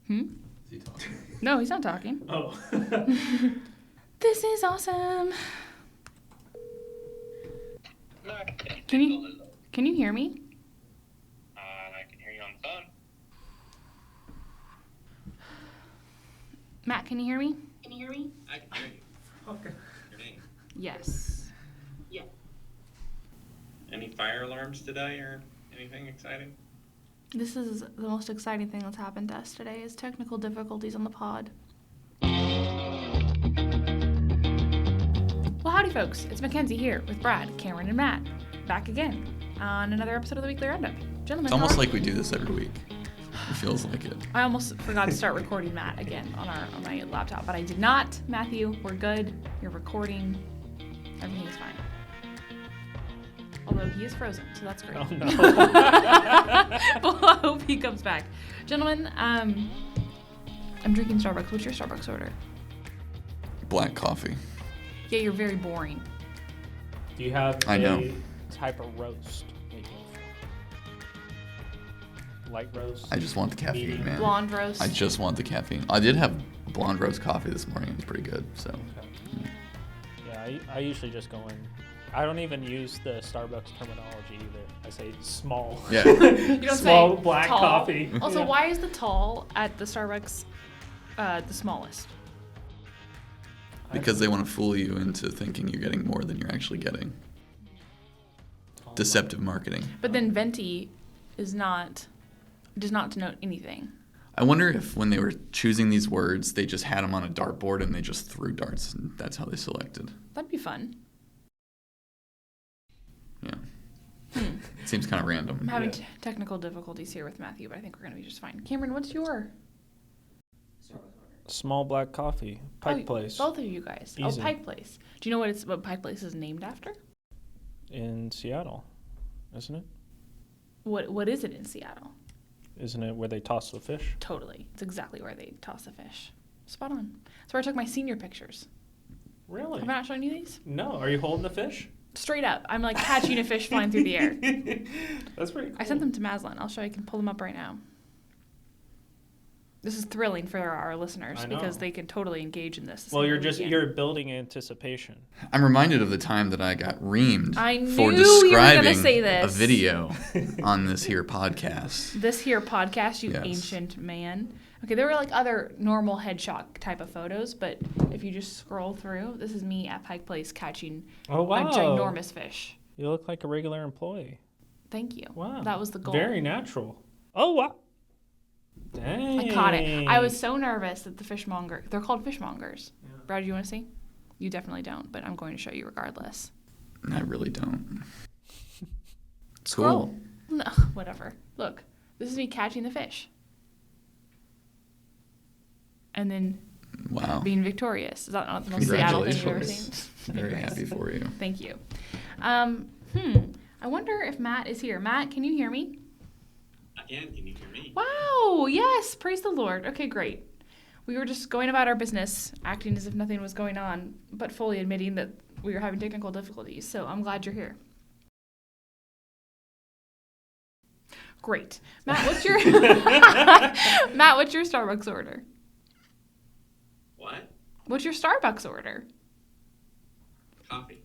Is he talking? No, he's not talking. Oh. This is awesome. Can you hear me? I can hear you on the phone. Matt, can you hear me? I can hear you. Okay. Your name. Yes. Yeah. Any fire alarms today or anything exciting? This is the most exciting thing that's happened to us today is technical difficulties on the pod. Well, howdy folks. It's Mackenzie here with Brad, Cameron, and Matt. Back again on another episode of the Weekly Roundup. Gentlemen, It's almost like we do this every week. It feels like it. I almost forgot to start recording Matt again on my laptop, but I did not. Matthew, we're good. You're recording. Everything's fine. Although he is frozen, so that's great. Oh, no. Well, I hope he comes back. Gentlemen, I'm drinking Starbucks. What's your Starbucks order? Black coffee. Yeah, you're very boring. Do you have I know. a type of roast? Maybe? Light roast? I just want the caffeine, Medium. man. Blonde roast. I just want the caffeine. I did have blonde roast coffee this morning. It was pretty good. So. Okay. Yeah, I usually just go in. I don't even use the Starbucks terminology either. I say small. Yeah. You don't small say black tall. coffee. Also, Yeah. why is the tall at the Starbucks the smallest? Because they want to fool you into thinking you're getting more than you're actually getting. Deceptive marketing. But then venti does not denote anything. I wonder if when they were choosing these words, they just had them on a dartboard and they just threw darts, and that's how they selected. That'd be fun. Yeah. Seems kind of random. I'm having technical difficulties here with Matthew, but I think we're going to be just fine. Cameron, what's your? Small black coffee. Pike Place. Both of you guys. Easy. Oh, Pike Place. Do you know what Pike Place is named after? In Seattle, isn't it? What is it in Seattle? Isn't it where they toss the fish? Totally. It's exactly where they toss the fish. Spot on. That's where I took my senior pictures. Really? Have I not shown you these? No. Are you holding the fish? Straight up. I'm like catching a fish flying through the air. That's pretty cool. I sent them to Maslin. I'll show you. I can pull them up right now. This is thrilling for our listeners because they can totally engage in this. Well, you're building anticipation. I'm reminded of the time that I got reamed for you were gonna describing say this. a video on this here podcast. This here podcast, you Yes. ancient man. Okay, there were like other normal headshot type of photos, but if you just scroll through, this is me at Pike Place catching Oh, wow. a ginormous fish. You look like a regular employee. Thank you. Wow. That was the goal. Very natural. Oh, wow. Dang. I caught it. I was so nervous that the fishmonger, they're called fishmongers. Yeah. Brad, do you want to see? You definitely don't, but I'm going to show you regardless. I really don't. Scroll. Cool. No, whatever. Look, this is me catching the fish. And then Wow. being victorious. Is that not the most Seattle thing you've ever seen? Very happy for you. Thank you. I wonder if Matt is here. Matt, can you hear me? I can. Can you hear me? Wow, yes, praise the Lord. Okay, great. We were just going about our business, acting as if nothing was going on, but fully admitting that we were having technical difficulties. So I'm glad you're here. Great. Matt, what's your Starbucks order? What? What's your Starbucks order? Coffee.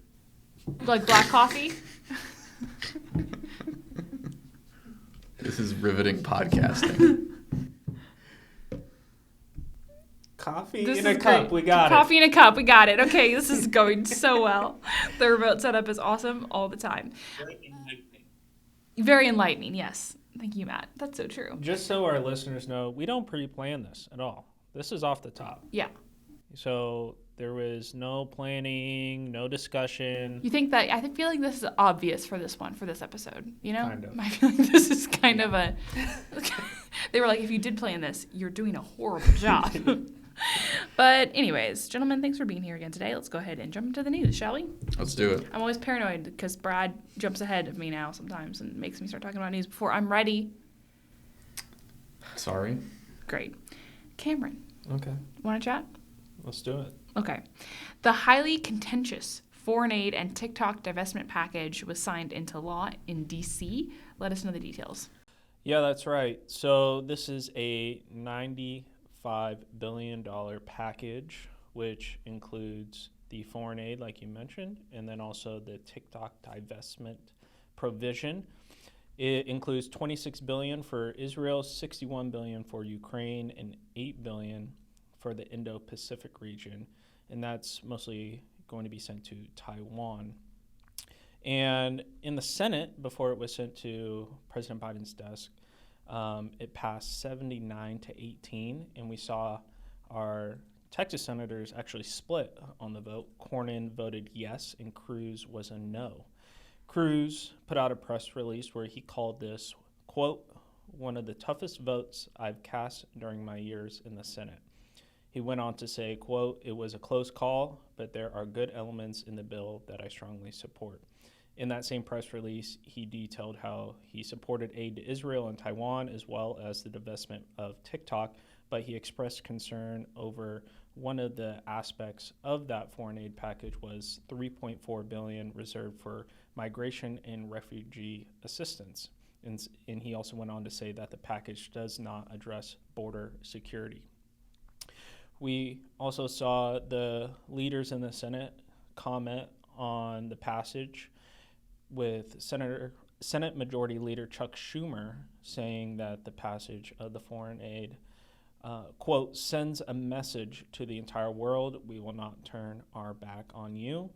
Like black coffee? This is riveting podcasting. Coffee This in is a cup. great. We got Coffee in a cup. We got it. Okay, this is going so well. The remote setup is awesome all the time. Very enlightening, yes. Thank you, Matt. That's so true. it. Just so our listeners know, we don't pre-plan this at all. This is off the top. Yeah. So there was no planning, no discussion. You think that, I feel like this is obvious for this episode, you know? Kind of. I feel like this is kind of a, they were like, if you did plan this, you're doing a horrible job. But anyways, gentlemen, thanks for being here again today. Let's go ahead and jump into the news, shall we? Let's do it. I'm always paranoid because Brad jumps ahead of me now sometimes and makes me start talking about news before I'm ready. Sorry. Great. Cameron, Okay, want to chat? let's do it. Okay. The highly contentious foreign aid and TikTok divestment package was signed into law in D.C. Let us know the details. Yeah, that's right. So this is a $90 $3.5 billion package, which includes the foreign aid, like you mentioned, and then also the TikTok divestment provision. It includes $26 billion for Israel, $61 billion for Ukraine, and $8 billion for the Indo-Pacific region, and that's mostly going to be sent to Taiwan. And in the Senate, before it was sent to President Biden's desk, it passed 79-18, and we saw our Texas senators actually split on the vote. Cornyn voted yes, and Cruz was a no. Cruz put out a press release where he called this, quote, one of the toughest votes I've cast during my years in the Senate. He went on to say, quote, it was a close call, but there are good elements in the bill that I strongly support. In that same press release, he detailed how he supported aid to Israel and Taiwan, as well as the divestment of TikTok, but he expressed concern over one of the aspects of that foreign aid package was $3.4 billion reserved for migration and refugee assistance. And he also went on to say that the package does not address border security. We also saw the leaders in the Senate comment on the passage, with Senate Majority Leader Chuck Schumer saying that the passage of the foreign aid, quote, sends a message to the entire world. We will not turn our back on you.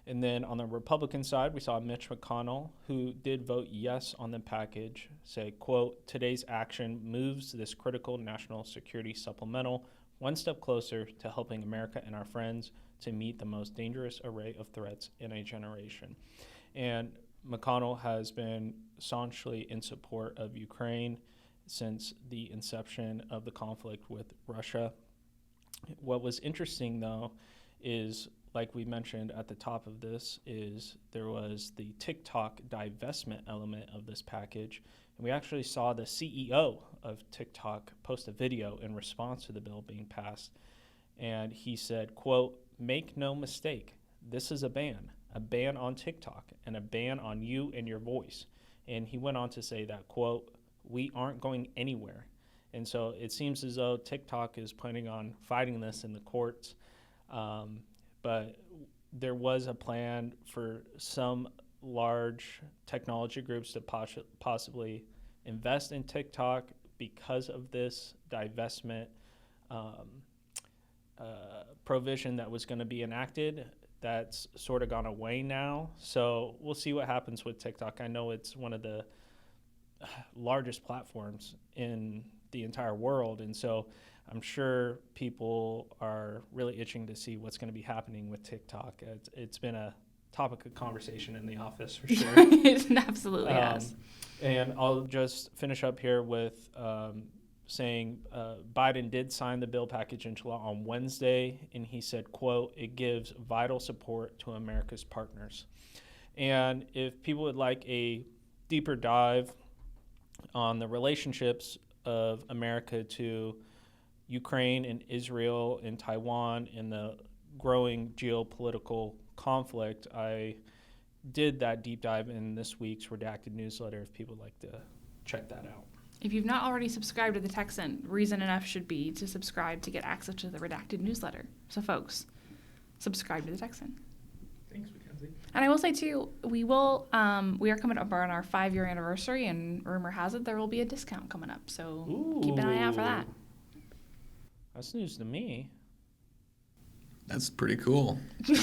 And then on the Republican side, we saw Mitch McConnell, who did vote yes on the package, say, quote, today's action moves this critical national security supplemental one step closer to helping America and our friends to meet the most dangerous array of threats in a generation. And McConnell has been staunchly in support of Ukraine since the inception of the conflict with Russia. What was interesting, though, is, like we mentioned at the top of this, is there was the TikTok divestment element of this package. And we actually saw the CEO of TikTok post a video in response to the bill being passed. And he said, quote, make no mistake, this is a ban on TikTok and a ban on you and your voice. And he went on to say that, quote, we aren't going anywhere. And so it seems as though TikTok is planning on fighting this in the courts. But there was a plan for some large technology groups to possibly invest in TikTok because of this divestment provision that was going to be enacted. That's sort of gone away now. So we'll see what happens with TikTok. I know it's one of the largest platforms in the entire world. And so I'm sure people are really itching to see what's going to be happening with TikTok. It's been a topic of conversation in the office for sure. It absolutely has. And I'll just finish up here with saying Biden did sign the bill package into law on Wednesday, and he said, quote, it gives vital support to America's partners. And if people would like a deeper dive on the relationships of America to Ukraine and Israel and Taiwan and the growing geopolitical conflict, I did that deep dive in this week's redacted newsletter if people would like to check that out. If you've not already subscribed to the Texan, reason enough should be to subscribe to get access to the redacted newsletter. So folks, subscribe to the Texan. Thanks, Mackenzie. And I will say too, we are coming up on our 5-year anniversary, and rumor has it there will be a discount coming up. So keep an eye out for that. That's news to me. That's pretty cool. So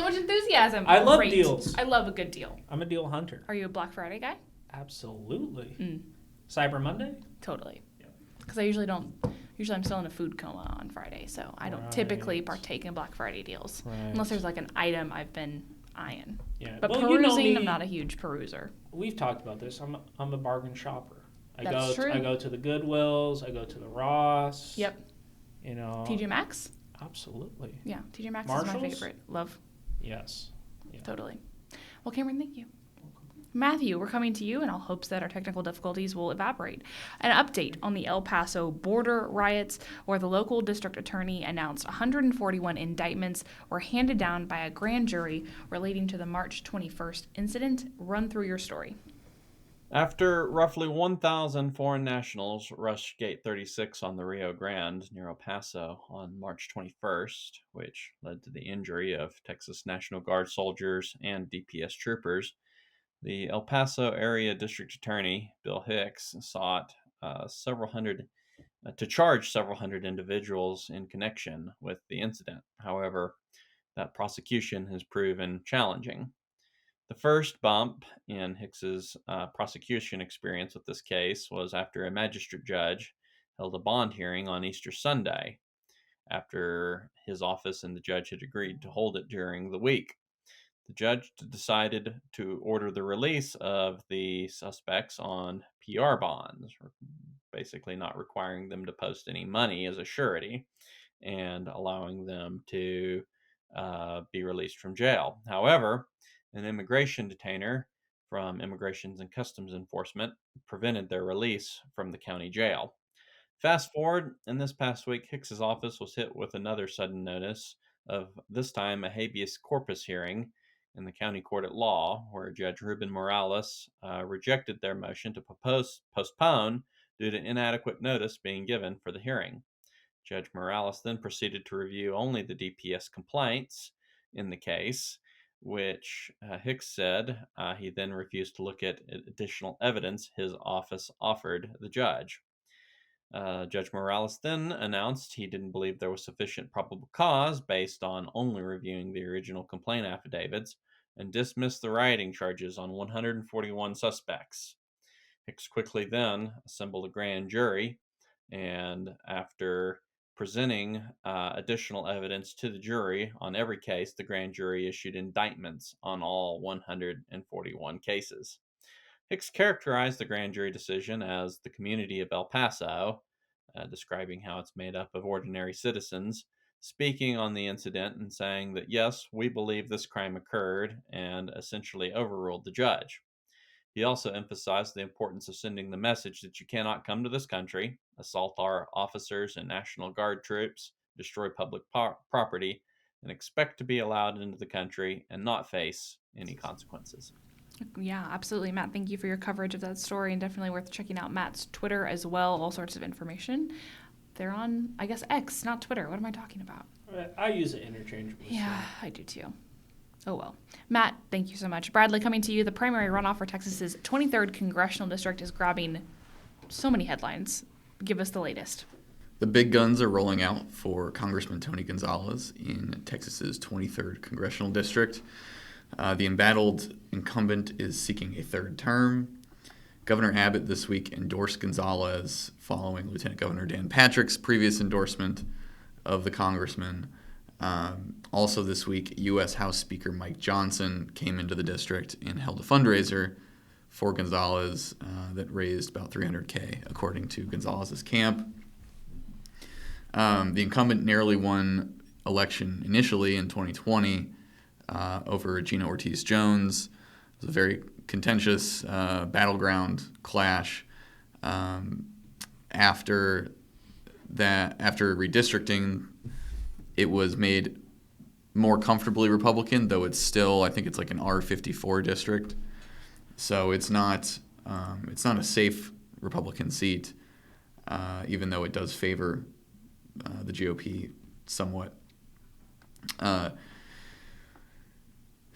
much enthusiasm. I love Great. deals. I love a good deal. I'm a deal hunter. Are you a Black Friday guy? Absolutely. Cyber Monday? Totally. Yeah. Because usually I'm still in a food coma on Friday, so I don't typically partake in Black Friday deals. Right. Unless there's like an item I've been eyeing. Yeah. But well, perusing, you know me, I'm not a huge peruser. We've talked about this. I'm a bargain shopper. That's true. I go to the Goodwills. I go to the Ross. Yep. You know. TJ Maxx? Absolutely. Yeah, TJ Maxx Marshalls? is my favorite. Love. Yes. Yeah. Totally. Well, Cameron, thank you. Matthew, we're coming to you in all hopes that our technical difficulties will evaporate. An update on the El Paso border riots, where the local district attorney announced 141 indictments were handed down by a grand jury relating to the March 21st incident. Run through your story. After roughly 1,000 foreign nationals rushed Gate 36 on the Rio Grande near El Paso on March 21st, which led to the injury of Texas National Guard soldiers and DPS troopers, the El Paso Area District Attorney, Bill Hicks, sought to charge several hundred individuals in connection with the incident. However, that prosecution has proven challenging. The first bump in Hicks's prosecution experience with this case was after a magistrate judge held a bond hearing on Easter Sunday, after his office and the judge had agreed to hold it during the week. The judge decided to order the release of the suspects on PR bonds, basically not requiring them to post any money as a surety and allowing them to be released from jail. However, an immigration detainer from Immigration and Customs Enforcement prevented their release from the county jail. Fast forward, in this past week, Hicks's office was hit with another sudden notice of, this time, a habeas corpus hearing in the county court at law, where Judge Ruben Morales rejected their motion to postpone due to inadequate notice being given for the hearing. Judge Morales then proceeded to review only the DPS complaints in the case, which Hicks said he then refused to look at additional evidence his office offered the judge. Judge Morales then announced he didn't believe there was sufficient probable cause based on only reviewing the original complaint affidavits and dismissed the rioting charges on 141 suspects. Hicks quickly then assembled a grand jury, and after presenting additional evidence to the jury on every case, the grand jury issued indictments on all 141 cases. Hicks characterized the grand jury decision as the community of El Paso, describing how it's made up of ordinary citizens, speaking on the incident and saying that, yes, we believe this crime occurred, and essentially overruled the judge. He also emphasized the importance of sending the message that you cannot come to this country, assault our officers and National Guard troops, destroy public property, and expect to be allowed into the country and not face any consequences. Yeah, absolutely, Matt. Thank you for your coverage of that story, and definitely worth checking out Matt's Twitter as well. All sorts of information. They're on, I guess, X, not Twitter. What am I talking about? I use it interchangeably. Yeah, I do too. Oh, well. Matt, thank you so much. Bradley, coming to you. The primary runoff for Texas's 23rd congressional district is grabbing so many headlines. Give us the latest. The big guns are rolling out for Congressman Tony Gonzalez in Texas's 23rd congressional district. The embattled incumbent is seeking a third term. Governor Abbott this week endorsed Gonzalez following Lieutenant Governor Dan Patrick's previous endorsement of the congressman. Also this week, U.S. House Speaker Mike Johnson came into the district and held a fundraiser for Gonzalez that raised about $300K, according to Gonzalez's camp. The incumbent narrowly won election initially in 2020 over Gina Ortiz-Jones. It was a very contentious battleground clash. After redistricting, it was made more comfortably Republican, though it's still, I think it's like an R54 district. So it's not a safe Republican seat, even though it does favor the GOP somewhat.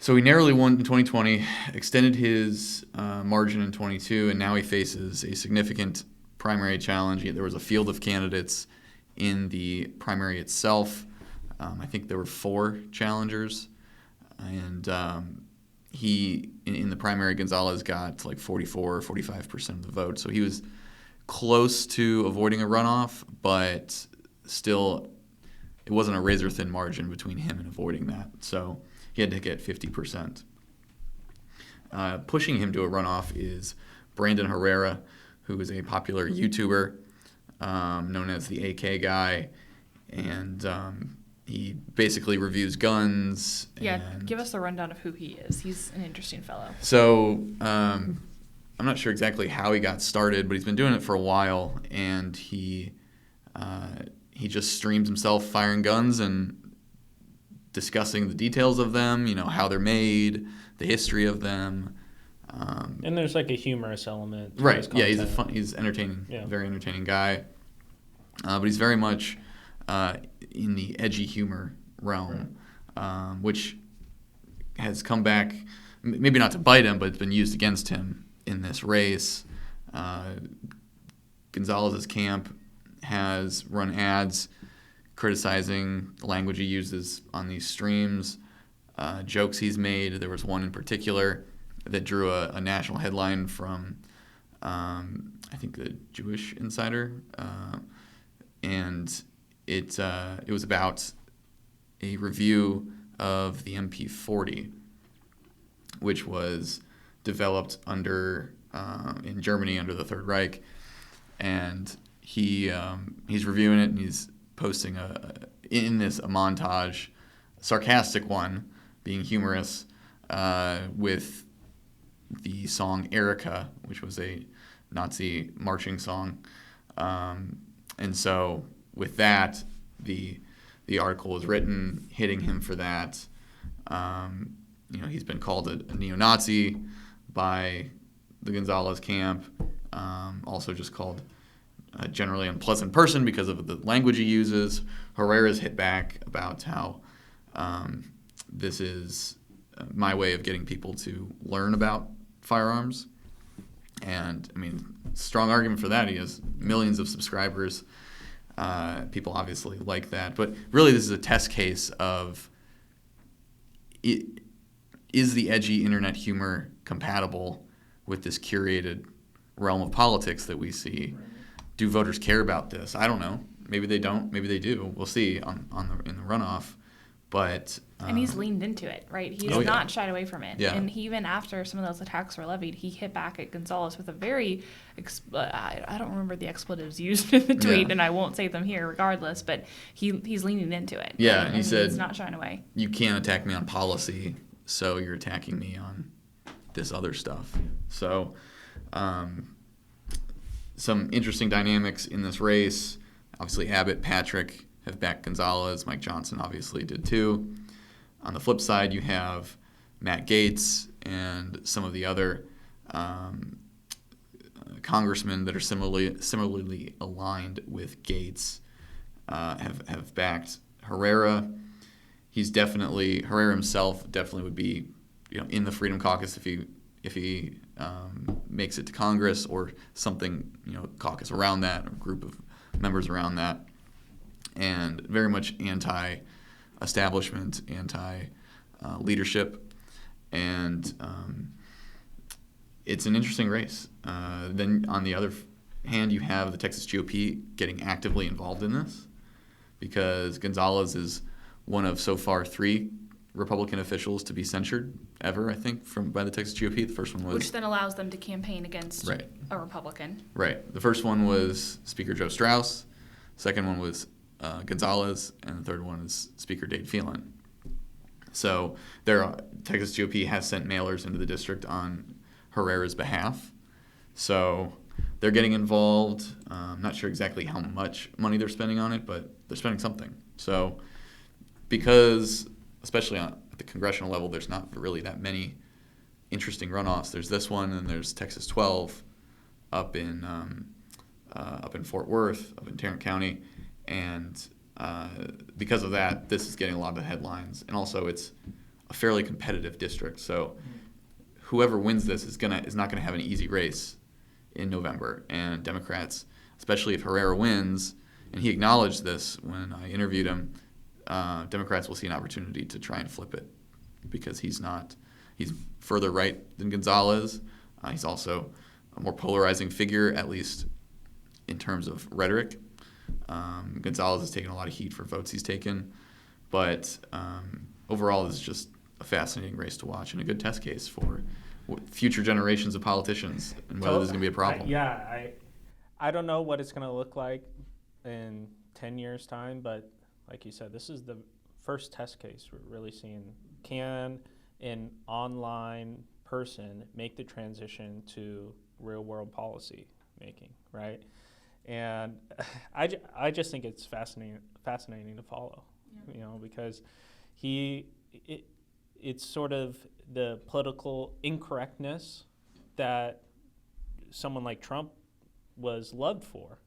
So he narrowly won in 2020, extended his margin in 22, and now he faces a significant primary challenge. There was a field of candidates in the primary itself. I think there were 4 challengers, and in the primary, Gonzalez got like 44 or 45% of the vote. So he was close to avoiding a runoff, but still, it wasn't a razor-thin margin between him and avoiding that. So he had to get 50%. Pushing him to a runoff is Brandon Herrera, who is a popular YouTuber known as the AK guy, and he basically reviews guns. Yeah, give us a rundown of who he is. He's an interesting fellow. So I'm not sure exactly how he got started, but he's been doing it for a while, and he just streams himself firing guns and discussing the details of them, how they're made, the history of them. And there's like a humorous element to Right. his Yeah, content. he's entertaining, Yeah. very entertaining guy. But he's very much in the edgy humor realm, which has come back, maybe not to bite him, but it's been used against him in this race. Gonzalez's camp has run ads criticizing the language he uses on these streams, jokes he's made. There was one in particular that drew a national headline from, I think, the Jewish Insider, and it was about a review of the MP40, which was developed in Germany under the Third Reich, and he's reviewing it and he's posting in this a montage, sarcastic one, being humorous, with the song Erica, which was a Nazi marching song, and so with that, the article was written hitting him for that. He's been called a neo-Nazi by the Gonzalez camp, also just called a generally unpleasant person because of the language he uses. Herrera's hit back about how this is my way of getting people to learn about firearms. And, I mean, strong argument for that. He has millions of subscribers. People obviously like that. But really this is a test case of is the edgy internet humor compatible with this curated realm of politics that we see? Do voters care about this? I don't know. Maybe they don't. Maybe they do. We'll see in the runoff. But and he's leaned into it, right? He's not shied away from it. Yeah. And even after some of those attacks were levied, he hit back at Gonzalez with a very, I don't remember the expletives used in the tweet, and I won't say them here regardless, but he's leaning into it. Yeah, and he said, he's not shying away. You can't attack me on policy, so you're attacking me on this other stuff. So some interesting dynamics in this race. Obviously, Abbott, Patrick have backed Gonzalez. Mike Johnson obviously did too. On the flip side, you have Matt Gaetz and some of the other congressmen that are similarly aligned with Gaetz have backed Herrera. Herrera himself definitely would be, in the Freedom Caucus if he makes it to Congress or something, caucus around that or group of members around that, and very much anti-establishment, anti-leadership, and it's an interesting race. Then on the other hand, you have the Texas GOP getting actively involved in this because Gonzalez is one of so far 3 Republican officials to be censured ever, I think, by the Texas GOP. The first one was... Which then allows them to campaign against Right. a Republican. Right. The first one was Speaker Joe Strauss. Second one was Gonzalez. And the third one is Speaker Dade Phelan. So Texas GOP has sent mailers into the district on Herrera's behalf. So they're getting involved. I'm not sure exactly how much money they're spending on it, but they're spending something. So because, especially at the congressional level, there's not really that many interesting runoffs. There's this one, and there's Texas 12 up in Fort Worth, up in Tarrant County, and because of that, this is getting a lot of the headlines. And also, it's a fairly competitive district, so whoever wins this is not gonna have an easy race in November. And Democrats, especially if Herrera wins, and he acknowledged this when I interviewed him, Democrats will see an opportunity to try and flip it because he's further right than Gonzalez. He's also a more polarizing figure, at least in terms of rhetoric. Gonzalez has taken a lot of heat for votes he's taken, but overall, this is just a fascinating race to watch and a good test case for future generations of politicians and whether there's going to be a problem. I don't know what it's going to look like in 10 years' time, but like you said, this is the first test case we're really seeing. Can an online person make the transition to real-world policy making, right? And I just think it's fascinating to follow, because it's sort of the political incorrectness that someone like Trump was loved for.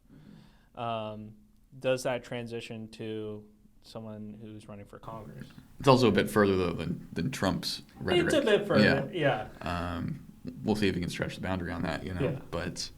Does that transition to someone who's running for Congress? It's also a bit further, though, than Trump's rhetoric. It's a bit further, yeah. We'll see if he can stretch the boundary on that, Yeah. But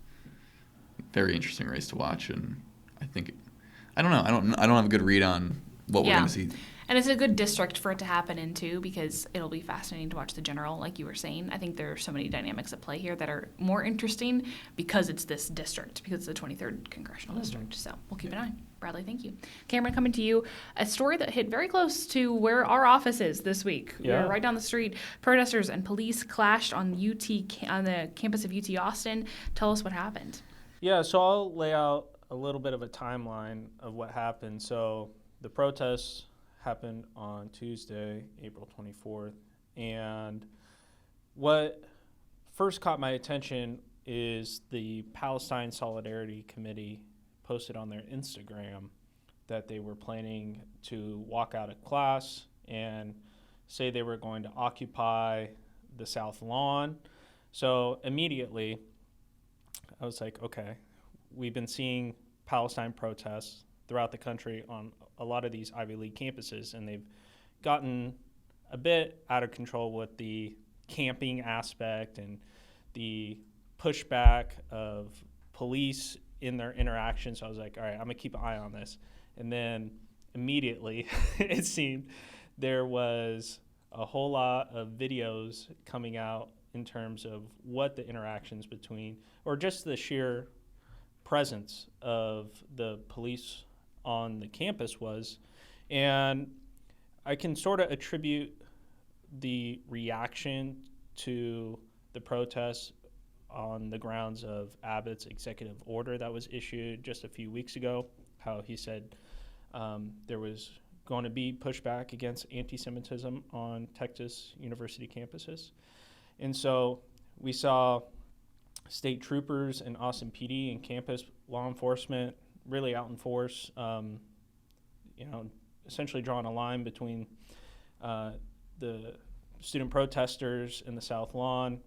very interesting race to watch, and I don't know. I don't have a good read on what we're going to see. And it's a good district for it to happen in, too, because it'll be fascinating to watch the general, like you were saying. I think there are so many dynamics at play here that are more interesting because it's this district, because it's the 23rd Congressional District. So we'll keep an eye. Bradley, thank you. Cameron, coming to you, a story that hit very close to where our office is this week. Yeah. We're right down the street. Protesters and police clashed on the campus of UT Austin. Tell us what happened. Yeah, so I'll lay out a little bit of a timeline of what happened. So the protests happened on Tuesday, April 24th. And what first caught my attention is the Palestine Solidarity Committee posted on their Instagram that they were planning to walk out of class and say they were going to occupy the South Lawn. So immediately, I was like, okay, we've been seeing Palestine protests throughout the country on a lot of these Ivy League campuses, and they've gotten a bit out of control with the camping aspect and the pushback of police in their interactions. So I was like, all right, I'm going to keep an eye on this. And then immediately, it seemed there was a whole lot of videos coming out in terms of what the interactions between, or just the sheer presence of the police on the campus was. And I can sort of attribute the reaction to the protests on the grounds of Abbott's executive order that was issued just a few weeks ago, how he said there was going to be pushback against anti-Semitism on Texas university campuses. And so we saw state troopers and Austin PD and campus law enforcement really out in force, essentially drawing a line between the student protesters in the South Lawn.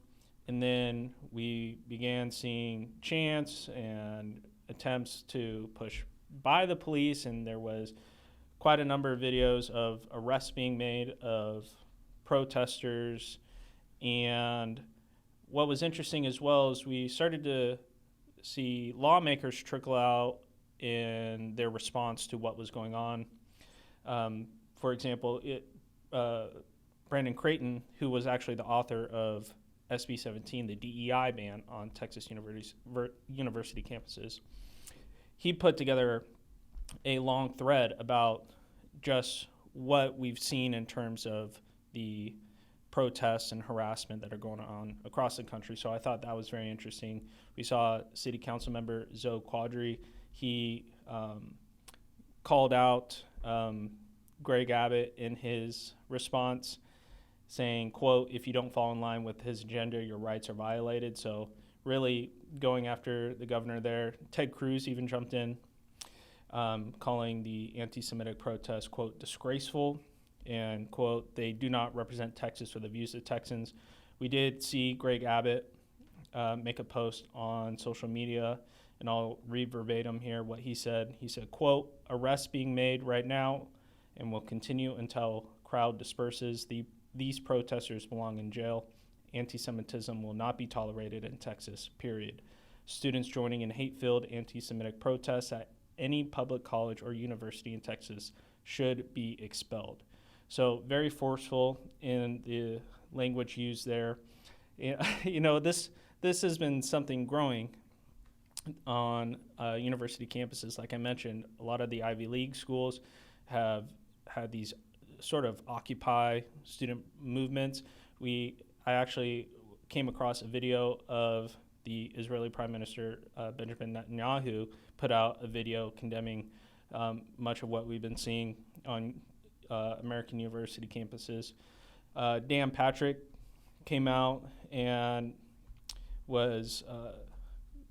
And then we began seeing chants and attempts to push by the police, and there was quite a number of videos of arrests being made of protesters. And what was interesting as well is we started to see lawmakers trickle out in their response to what was going on. For example, Brandon Creighton, who was actually the author of SB 17, the DEI ban on Texas university campuses, he put together a long thread about just what we've seen in terms of the protests and harassment that are going on across the country. So I thought that was very interesting. We saw City Council member Zoe Quadri. He called out Greg Abbott in his response, saying, quote, "If you don't fall in line with his agenda, your rights are violated." So really going after the governor there. Ted Cruz even jumped in, calling the anti-Semitic protests, quote, "disgraceful," and, quote, "they do not represent Texas or the views of Texans." We did see Greg Abbott make a post on social media, and I'll read verbatim here what he said. He said, quote, "Arrests being made right now and will continue until crowd disperses. These protesters belong in jail. Anti-Semitism will not be tolerated in Texas, period. Students joining in hate-filled anti-Semitic protests at any public college or university in Texas should be expelled." So very forceful in the language used there. This has been something growing on university campuses. Like I mentioned, a lot of the Ivy League schools have had these sort of Occupy student movements. I actually came across a video of the Israeli Prime Minister Benjamin Netanyahu put out a video condemning much of what we've been seeing on American university campuses. Dan Patrick came out and was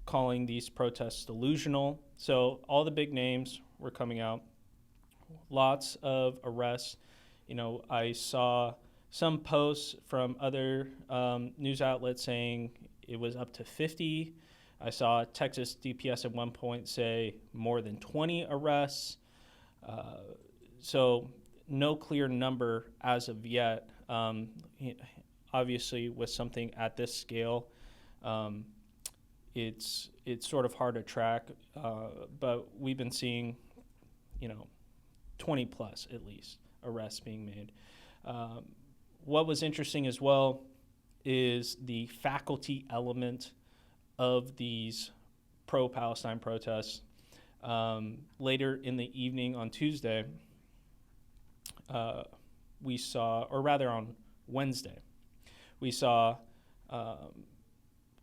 calling these protests delusional. So all the big names were coming out. Lots of arrests. I saw some posts from other news outlets saying it was up to 50. I saw Texas DPS at one point say more than 20 arrests. So no clear number as of yet. Obviously, with something at this scale, it's sort of hard to track. But we've been seeing, 20 plus at least arrests being made. What was interesting as well is the faculty element of these pro-Palestine protests. Later in the evening on Tuesday, we saw, or rather on Wednesday, we saw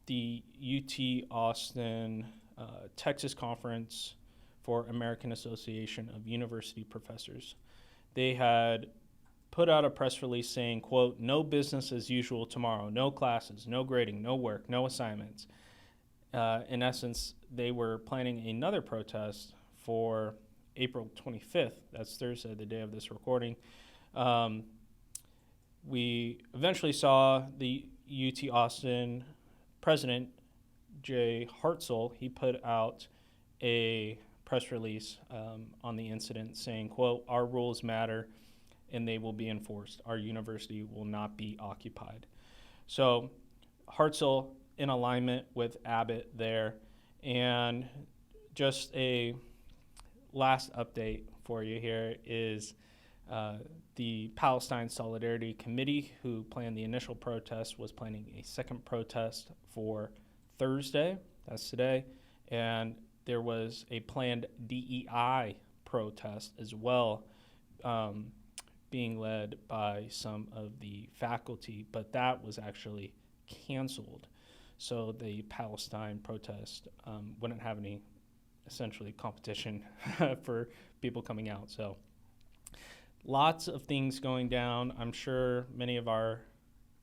the UT Austin Texas Conference for American Association of University Professors. They had put out a press release saying, quote, "No business as usual tomorrow, no classes, no grading, no work, no assignments." In essence, they were planning another protest for April 25th. That's Thursday, the day of this recording. We eventually saw the UT Austin president, Jay Hartzell. He put out a press release on the incident saying, quote, "Our rules matter and they will be enforced. Our university will not be occupied." So Hartzell in alignment with Abbott there. And just a last update for you here is the Palestine Solidarity Committee, who planned the initial protest, was planning a second protest for Thursday. That's today. And there was a planned DEI protest as well, being led by some of the faculty, but that was actually canceled. So the Palestine protest wouldn't have any, essentially, competition for people coming out. So lots of things going down. I'm sure many of our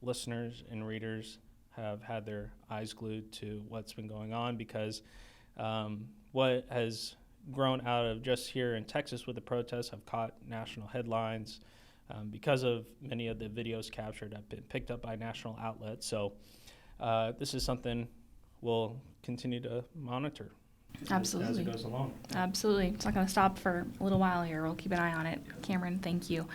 listeners and readers have had their eyes glued to what's been going on, because what has grown out of just here in Texas with the protests have caught national headlines because of many of the videos captured have been picked up by national outlets. So this is something we'll continue to monitor Absolutely. as it goes along. Absolutely. It's not going to stop for a little while here. We'll keep an eye on it. Cameron, thank you.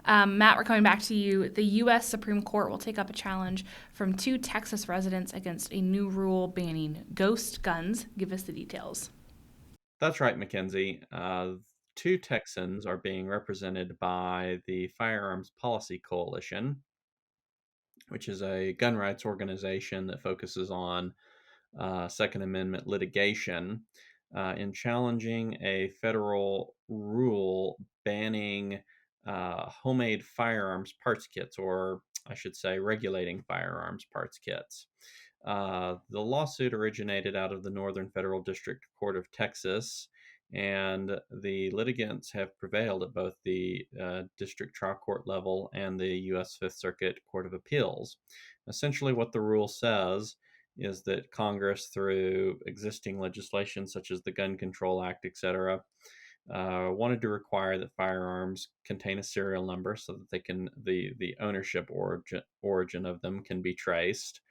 Matt, we're coming back to you. The U.S. Supreme Court will take up a challenge from 2 Texas residents against a new rule banning ghost guns. Give us the details. That's right, Mackenzie. 2 Texans are being represented by the Firearms Policy Coalition, which is a gun rights organization that focuses on Second Amendment litigation, in challenging a federal rule banning homemade firearms parts kits, or I should say regulating firearms parts kits. The lawsuit originated out of the Northern Federal District Court of Texas, and the litigants have prevailed at both the district trial court level and the U.S. Fifth Circuit Court of Appeals. Essentially, what the rule says is that Congress, through existing legislation such as the Gun Control Act, etc., wanted to require that firearms contain a serial number so that they can the ownership origin of them can be traced.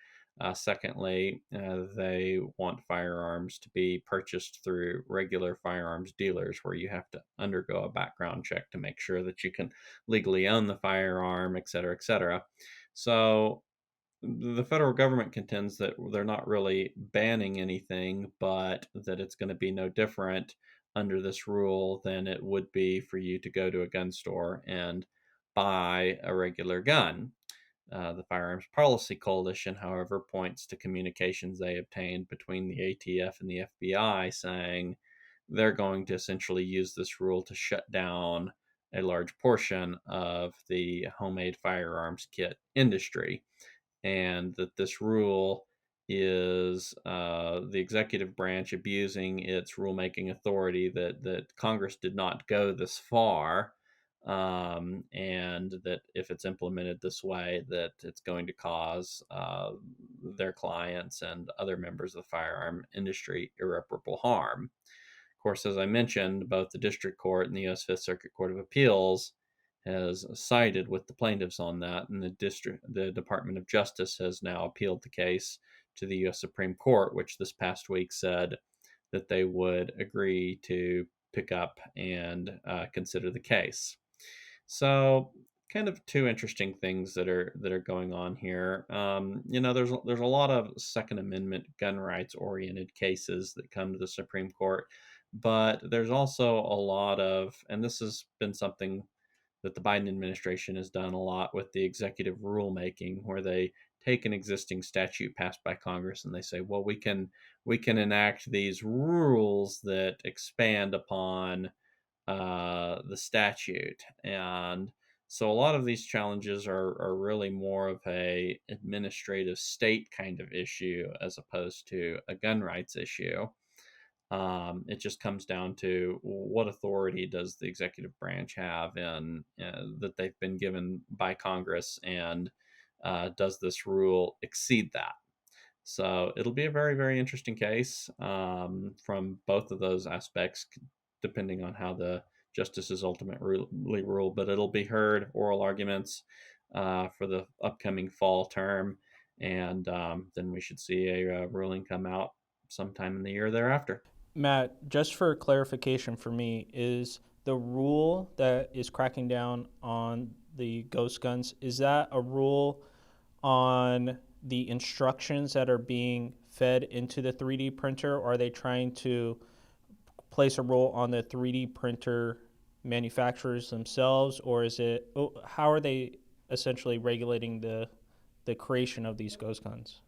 Secondly, they want firearms to be purchased through regular firearms dealers, where you have to undergo a background check to make sure that you can legally own the firearm, et cetera, et cetera. So the federal government contends that they're not really banning anything, but that it's going to be no different under this rule than it would be for you to go to a gun store and buy a regular gun. The Firearms Policy Coalition, however, points to communications they obtained between the ATF and the FBI saying they're going to essentially use this rule to shut down a large portion of the homemade firearms kit industry, and that this rule is the executive branch abusing its rulemaking authority, that Congress did not go this far, and that if it's implemented this way, that it's going to cause their clients and other members of the firearm industry irreparable harm. Of course, as I mentioned, both the District Court and the U.S. Fifth Circuit Court of Appeals has sided with the plaintiffs on that, and the Department of Justice has now appealed the case to the U.S. Supreme Court, which this past week said that they would agree to pick up and consider the case. So, kind of two interesting things that are going on here. There's a lot of Second Amendment gun rights oriented cases that come to the Supreme Court, but there's also a lot of, and this has been something that the Biden administration has done a lot with the executive rulemaking, where they take an existing statute passed by Congress and they say, well, we can enact these rules that expand upon the statute. And so a lot of these challenges are really more of a administrative state kind of issue as opposed to a gun rights issue. It just comes down to what authority does the executive branch have in that they've been given by Congress, and does this rule exceed that? So it'll be a very, very interesting case from both of those aspects, depending on how the justices ultimately rule. But it'll be heard, oral arguments for the upcoming fall term, and then we should see a ruling come out sometime in the year thereafter. Matt, just for clarification for me, is the rule that is cracking down on the ghost guns, is that a rule on the instructions that are being fed into the 3D printer, or are they trying to place a rule on the 3D printer manufacturers themselves, or is it, how are they essentially regulating the creation of these ghost guns?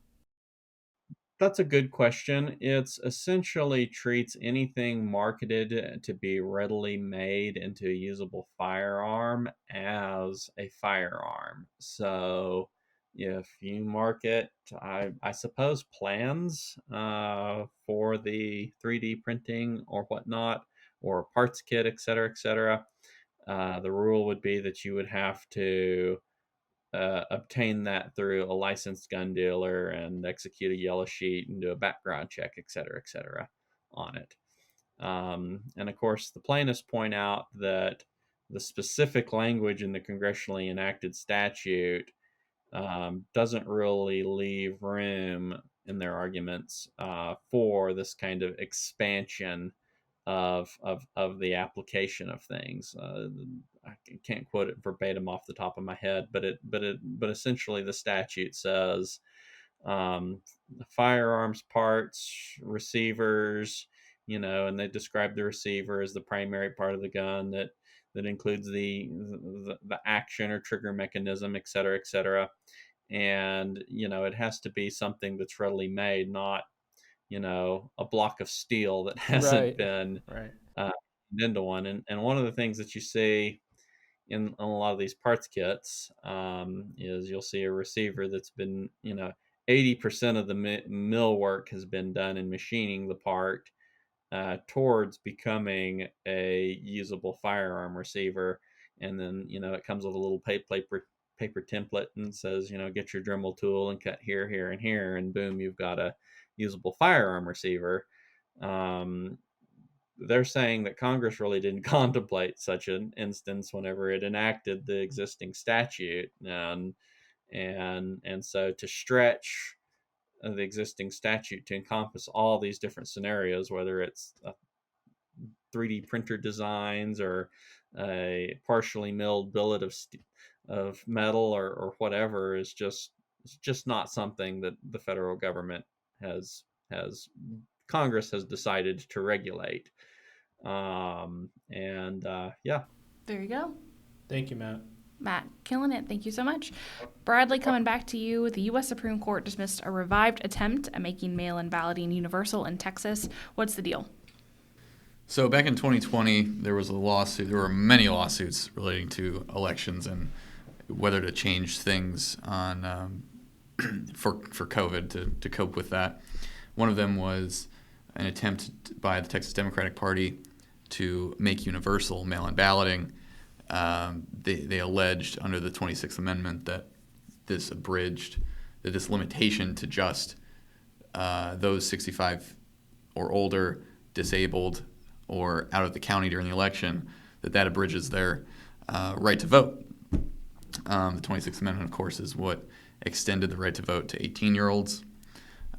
That's a good question. It's essentially treats anything marketed to be readily made into a usable firearm as a firearm. So if you market, I suppose, plans for the 3D printing or whatnot, or a parts kit, et cetera, the rule would be that you would have to obtain that through a licensed gun dealer and execute a yellow sheet and do a background check, et cetera, on it. And of course, the plaintiffs point out that the specific language in the congressionally enacted statute doesn't really leave room in their arguments for this kind of expansion of the application of things. I can't quote it verbatim off the top of my head, but essentially the statute says firearms parts, receivers, and they describe the receiver as the primary part of the gun that includes the action or trigger mechanism, et cetera. And it has to be something that's readily made, not a block of steel that hasn't been into one. And one of the things that you see in a lot of these parts kits is you'll see a receiver that's been 80% of the mill work has been done in machining the part towards becoming a usable firearm receiver. And then it comes with a little paper template and says get your Dremel tool and cut here and here, and boom, you've got a usable firearm receiver. They're saying that Congress really didn't contemplate such an instance whenever it enacted the existing statute, and so to stretch the existing statute to encompass all these different scenarios, whether it's 3D printer designs or a partially milled billet of metal or whatever, is just not something that the federal government has Congress has decided to regulate. Yeah. There you go. Thank you, Matt. Matt, killing it. Thank you so much. Bradley, coming back to you. The U.S. Supreme Court dismissed a revived attempt at making mail-in balloting universal in Texas. What's the deal? So back in 2020, there was a lawsuit. There were many lawsuits relating to elections and whether to change things on for COVID to cope with that. One of them was an attempt by the Texas Democratic Party to make universal mail-in balloting. They alleged under the 26th Amendment that this limitation to just those 65 or older, disabled, or out of the county during the election, that abridges their right to vote. The 26th Amendment, of course, is what extended the right to vote to 18-year-olds.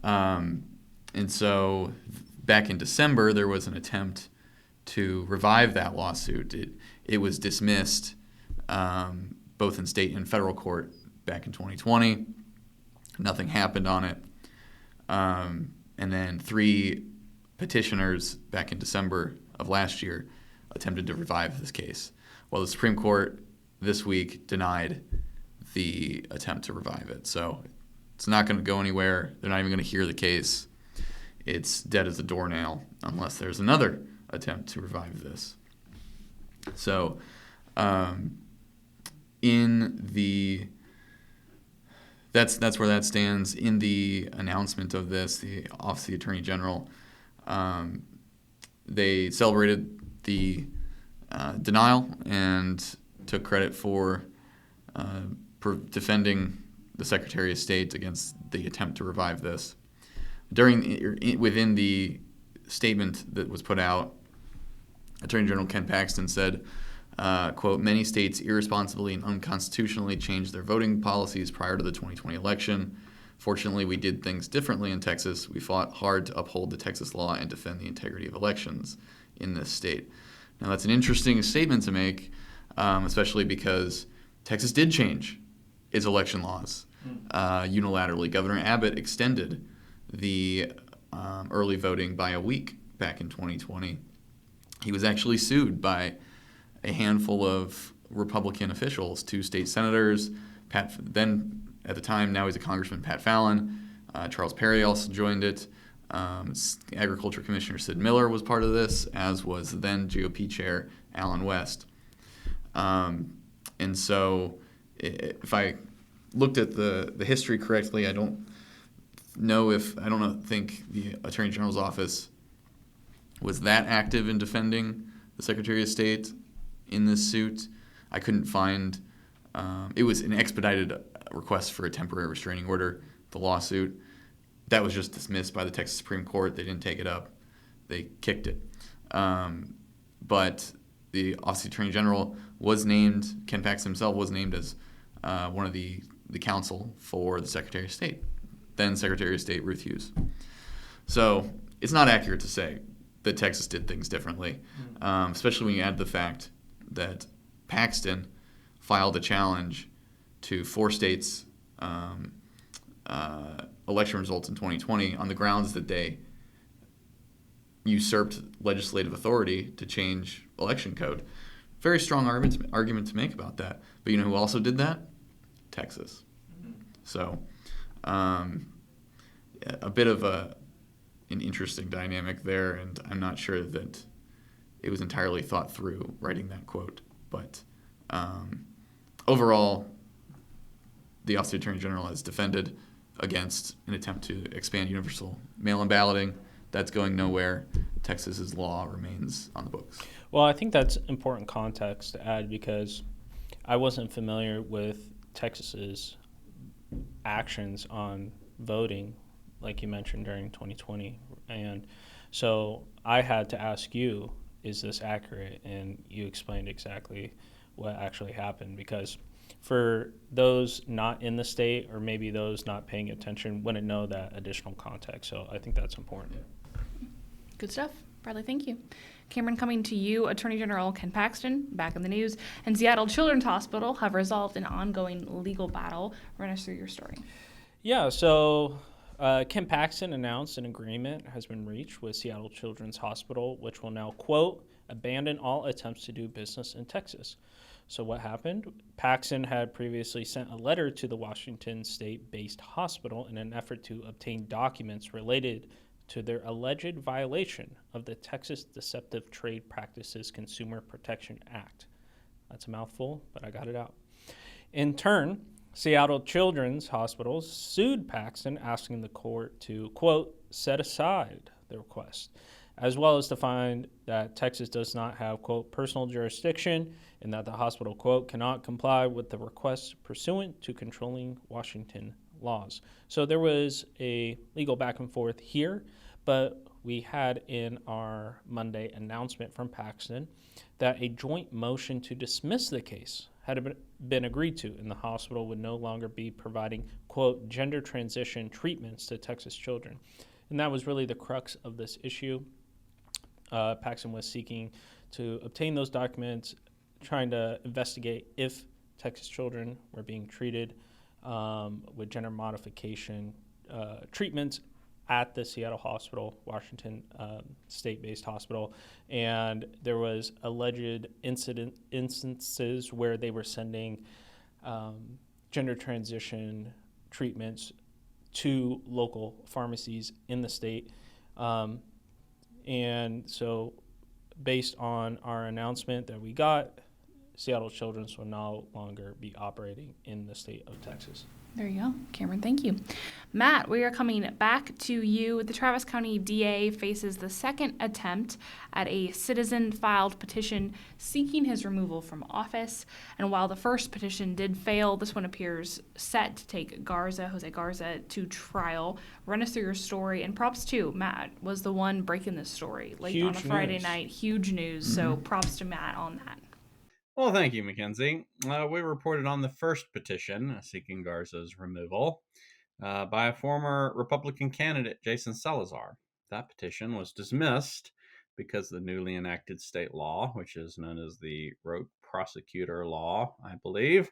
And so back in December, there was an attempt to revive that lawsuit. It was dismissed both in state and federal court back in 2020. Nothing happened on it. And then 3 petitioners back in December of last year attempted to revive this case. Well, the Supreme Court this week denied the attempt to revive it. So it's not going to go anywhere. They're not even going to hear the case. It's dead as a doornail unless there's another attempt to revive this. So that's where that stands. In the announcement of this, the Office of the Attorney General, they celebrated the denial and took credit for defending the Secretary of State against the attempt to revive this. Within the statement that was put out, Attorney General Ken Paxton said, quote, "Many states irresponsibly and unconstitutionally changed their voting policies prior to the 2020 election. Fortunately, we did things differently in Texas. We fought hard to uphold the Texas law and defend the integrity of elections in this state." Now, that's an interesting statement to make, especially because Texas did change its election laws unilaterally. Governor Abbott extended the early voting by a week back in 2020. He was actually sued by a handful of Republican officials, 2 state senators, then at the time, now he's a congressman, Pat Fallon. Charles Perry also joined it. Agriculture Commissioner Sid Miller was part of this, as was then GOP Chair Allen West. And so if I looked at the history correctly, I don't think the Attorney General's office was that active in defending the Secretary of State in this suit. I couldn't find, it was an expedited request for a temporary restraining order, the lawsuit. That was just dismissed by the Texas Supreme Court. They didn't take it up. They kicked it. But the Office of the Attorney General was named, Ken Paxton himself was named as one of the counsel for the Secretary of State, then Secretary of State Ruth Hughes. So it's not accurate to say that Texas did things differently, especially when you add the fact that Paxton filed a challenge to 4 states' election results in 2020 on the grounds that they usurped legislative authority to change election code. Very strong argument to make about that. But you know who also did that? Texas. So a bit of an interesting dynamic there, and I'm not sure that it was entirely thought through writing that quote. But overall, the Office of the Attorney General has defended against an attempt to expand universal mail-in balloting. That's going nowhere. Texas's law remains on the books. Well, I think that's important context to add because I wasn't familiar with Texas's actions on voting, like you mentioned, during 2020. And so I had to ask you, is this accurate? And you explained exactly what actually happened, because for those not in the state or maybe those not paying attention wouldn't know that additional context. So I think that's important. Good stuff. Bradley, thank you. Cameron, coming to you, Attorney General Ken Paxton, back in the news, and Seattle Children's Hospital have resolved an ongoing legal battle. Run us through your story. Yeah, so Ken Paxton announced an agreement has been reached with Seattle Children's Hospital, which will now, quote, abandon all attempts to do business in Texas. So what happened? Paxton had previously sent a letter to the Washington state-based hospital in an effort to obtain documents related to their alleged violation of the Texas Deceptive Trade Practices Consumer Protection Act. That's a mouthful, but I got it out. In turn, Seattle Children's Hospital sued Paxton, asking the court to, quote, set aside the request, as well as to find that Texas does not have, quote, personal jurisdiction and that the hospital, quote, cannot comply with the request pursuant to controlling Washington laws. So there was a legal back and forth here, but we had in our Monday announcement from Paxton that a joint motion to dismiss the case had been agreed to, and the hospital would no longer be providing, quote, gender transition treatments to Texas children. And that was really the crux of this issue. Paxton was seeking to obtain those documents, trying to investigate if Texas children were being treated with gender modification treatments at the Seattle Hospital, Washington state-based hospital, and there was alleged instances where they were sending gender transition treatments to local pharmacies in the state. And so based on our announcement that we got, Seattle Children's will no longer be operating in the state of Texas. There you go, Cameron. Thank you. Matt, we are coming back to you. The Travis County DA faces the second attempt at a citizen-filed petition seeking his removal from office. And while the first petition did fail, this one appears set to take Jose Garza, to trial. Run us through your story. And props to Matt, was the one breaking this story late on a Friday night. Huge news. So props to Matt on that. Well, thank you, Mackenzie. We reported on the first petition seeking Garza's removal by a former Republican candidate, Jason Salazar. That petition was dismissed because the newly enacted state law, which is known as the rogue prosecutor law, I believe,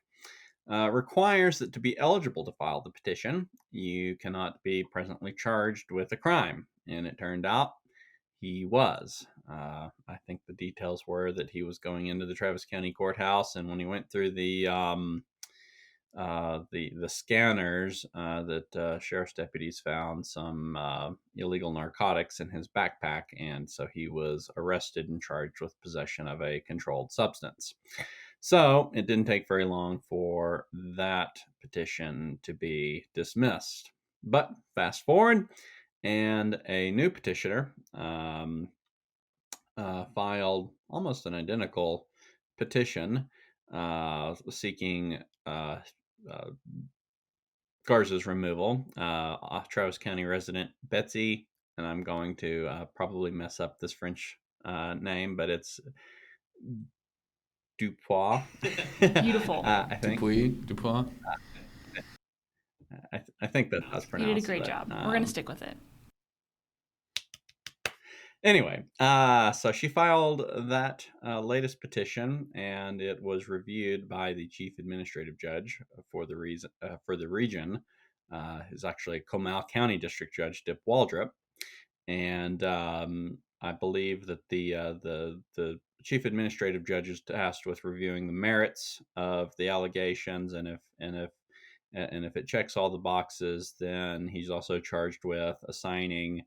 requires that to be eligible to file the petition, you cannot be presently charged with a crime. And it turned out he was. I think the details were that he was going into the Travis County courthouse, and when he went through the scanners, that sheriff's deputies found some illegal narcotics in his backpack, and so he was arrested and charged with possession of a controlled substance. So it didn't take very long for that petition to be dismissed. But fast forward, and a new petitioner filed almost an identical petition seeking Garza's removal. Travis County resident Betsy, and I'm going to probably mess up this French name, but it's Dupois. Beautiful. I think. Dupois. I think that's pronounced. You did a great job. We're going to stick with it. Anyway, so she filed that latest petition, and it was reviewed by the chief administrative judge for the region, who's actually Comal County District Judge Dip Waldrop, and I believe that the chief administrative judge is tasked with reviewing the merits of the allegations, and if it checks all the boxes, then he's also charged with assigning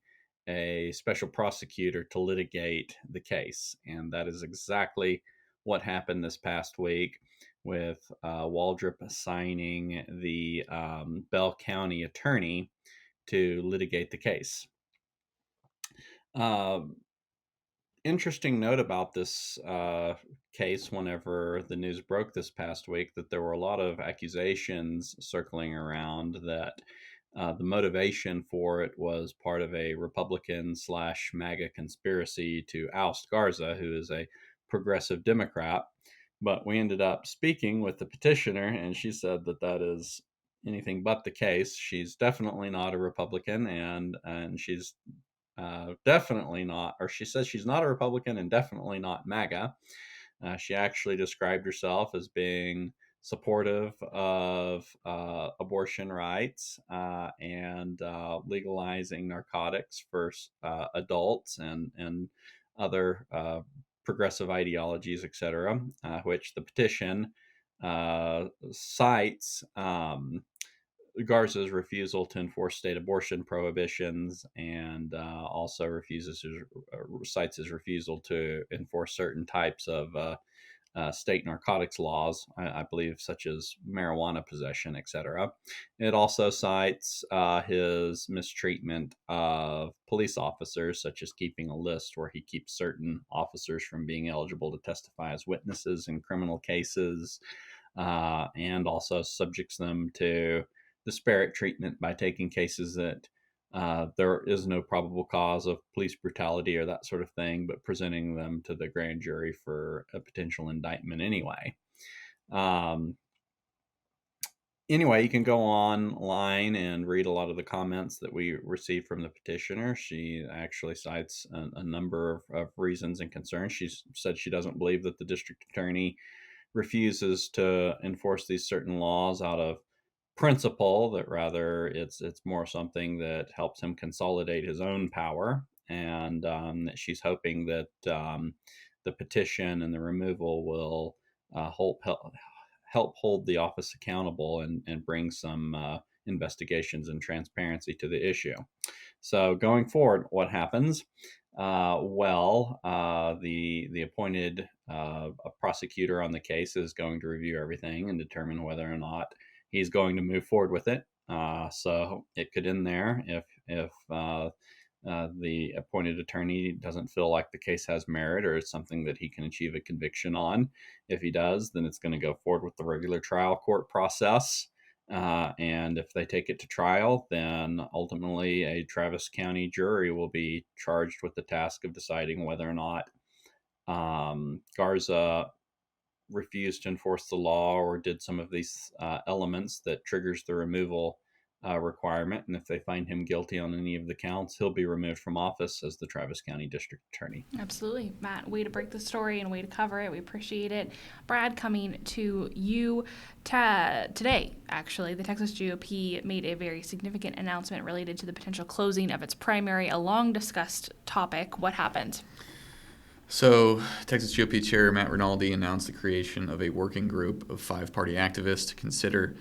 a special prosecutor to litigate the case. And that is exactly what happened this past week, with Waldrop assigning the Bell County attorney to litigate the case. Interesting note about this case, whenever the news broke this past week, that there were a lot of accusations circling around that the motivation for it was part of a Republican/MAGA conspiracy to oust Garza, who is a progressive Democrat. But we ended up speaking with the petitioner, and she said that that is anything but the case. She's definitely not a Republican, and she's definitely not, or she says she's not a Republican and definitely not MAGA. She actually described herself as being supportive of abortion rights and legalizing narcotics for adults and other progressive ideologies, etc., which the petition cites Garza's refusal to enforce state abortion prohibitions, and also cites his refusal to enforce certain types of state narcotics laws, I believe, such as marijuana possession, etc. It also cites his mistreatment of police officers, such as keeping a list where he keeps certain officers from being eligible to testify as witnesses in criminal cases, and also subjects them to disparate treatment by taking cases that there is no probable cause of police brutality or that sort of thing, but presenting them to the grand jury for a potential indictment anyway. Anyway, you can go online and read a lot of the comments that we received from the petitioner. She actually cites a number of reasons and concerns. She said she doesn't believe that the district attorney refuses to enforce these certain laws out of principle, that rather it's more something that helps him consolidate his own power, and that she's hoping that the petition and the removal will help hold the office accountable and bring some investigations and transparency to the issue. So going forward, what happens? The appointed prosecutor on the case is going to review everything and determine whether or not he's going to move forward with it. So it could end there if the appointed attorney doesn't feel like the case has merit or it's something that he can achieve a conviction on. If he does, then it's going to go forward with the regular trial court process. And if they take it to trial, then ultimately a Travis County jury will be charged with the task of deciding whether or not Garza refused to enforce the law or did some of these elements that triggers the removal requirement. And if they find him guilty on any of the counts, he'll be removed from office as the Travis County District Attorney. Absolutely. Matt, way to break the story and way to cover it. We appreciate it. Brad, coming to you today, actually, the Texas GOP made a very significant announcement related to the potential closing of its primary, a long-discussed topic. What happened? So, Texas GOP Chair Matt Rinaldi announced the creation of a working group of 5-party activists to consider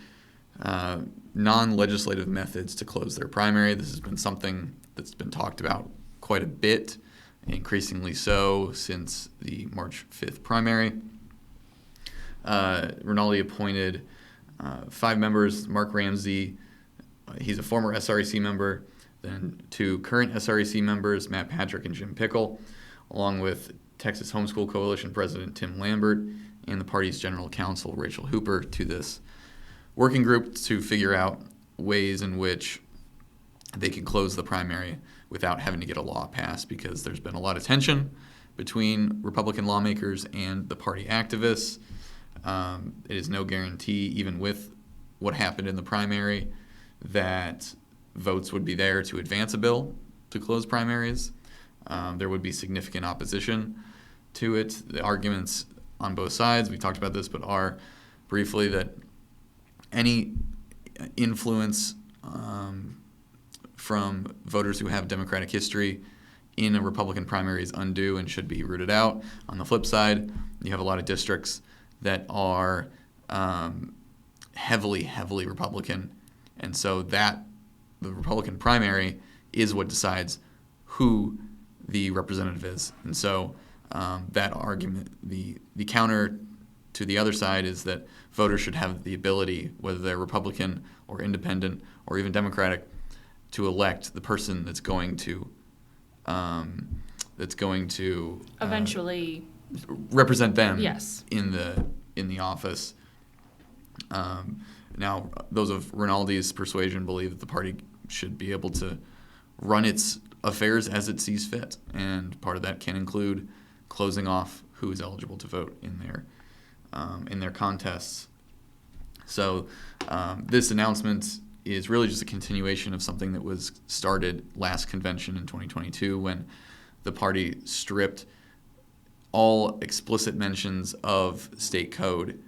non-legislative methods to close their primary. This has been something that's been talked about quite a bit, increasingly so since the March 5th primary. Rinaldi appointed 5 members. Mark Ramsey, he's a former SREC member, then 2 current SREC members, Matt Patrick and Jim Pickle, along with Texas Homeschool Coalition President Tim Lambert and the party's general counsel Rachel Hooper to this working group to figure out ways in which they can close the primary without having to get a law passed, because there's been a lot of tension between Republican lawmakers and the party activists. It is no guarantee, even with what happened in the primary, that votes would be there to advance a bill to close primaries. There would be significant opposition to it. The arguments on both sides, we talked about this, but are briefly that any influence from voters who have Democratic history in a Republican primary is undue and should be rooted out. On the flip side, you have a lot of districts that are heavily Republican, and so that the Republican primary is what decides who the representative is. And so that argument, the counter to the other side is that voters should have the ability, whether they're Republican or independent or even Democratic, to elect the person that's going to Eventually represent them Yes. in the office. Now, those of Rinaldi's persuasion believe that the party should be able to run its affairs as it sees fit, and part of that can include closing off who is eligible to vote in their contests. So this announcement is really just a continuation of something that was started last convention in 2022, when the party stripped all explicit mentions of state code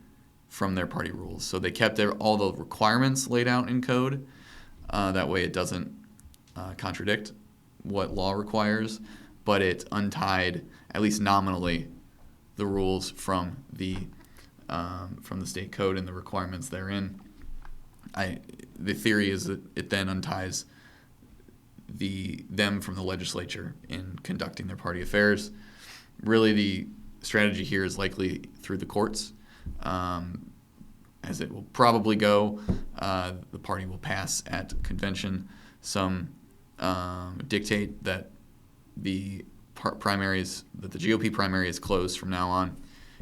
from their party rules. So they kept all the requirements laid out in code. That way it doesn't contradict what law requires, but it untied, at least nominally, the rules from the state code and the requirements therein. The theory is that it then unties them from the legislature in conducting their party affairs. Really, the strategy here is likely through the courts, as it will probably go. The party will pass at convention some dictate that the primaries, that the GOP primary is closed from now on.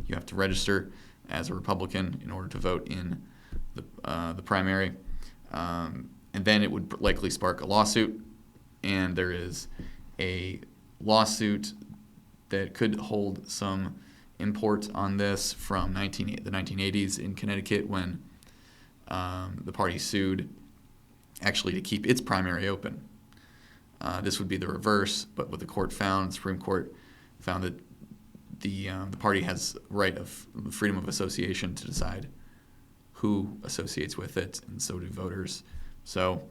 You have to register as a Republican in order to vote in the primary, and then it would likely spark a lawsuit and there is a lawsuit that could hold some import on this from the 1980s in Connecticut when the party sued actually to keep its primary open. This would be the reverse, but what the Supreme Court found that the party has right of freedom of association to decide who associates with it, and so do voters. So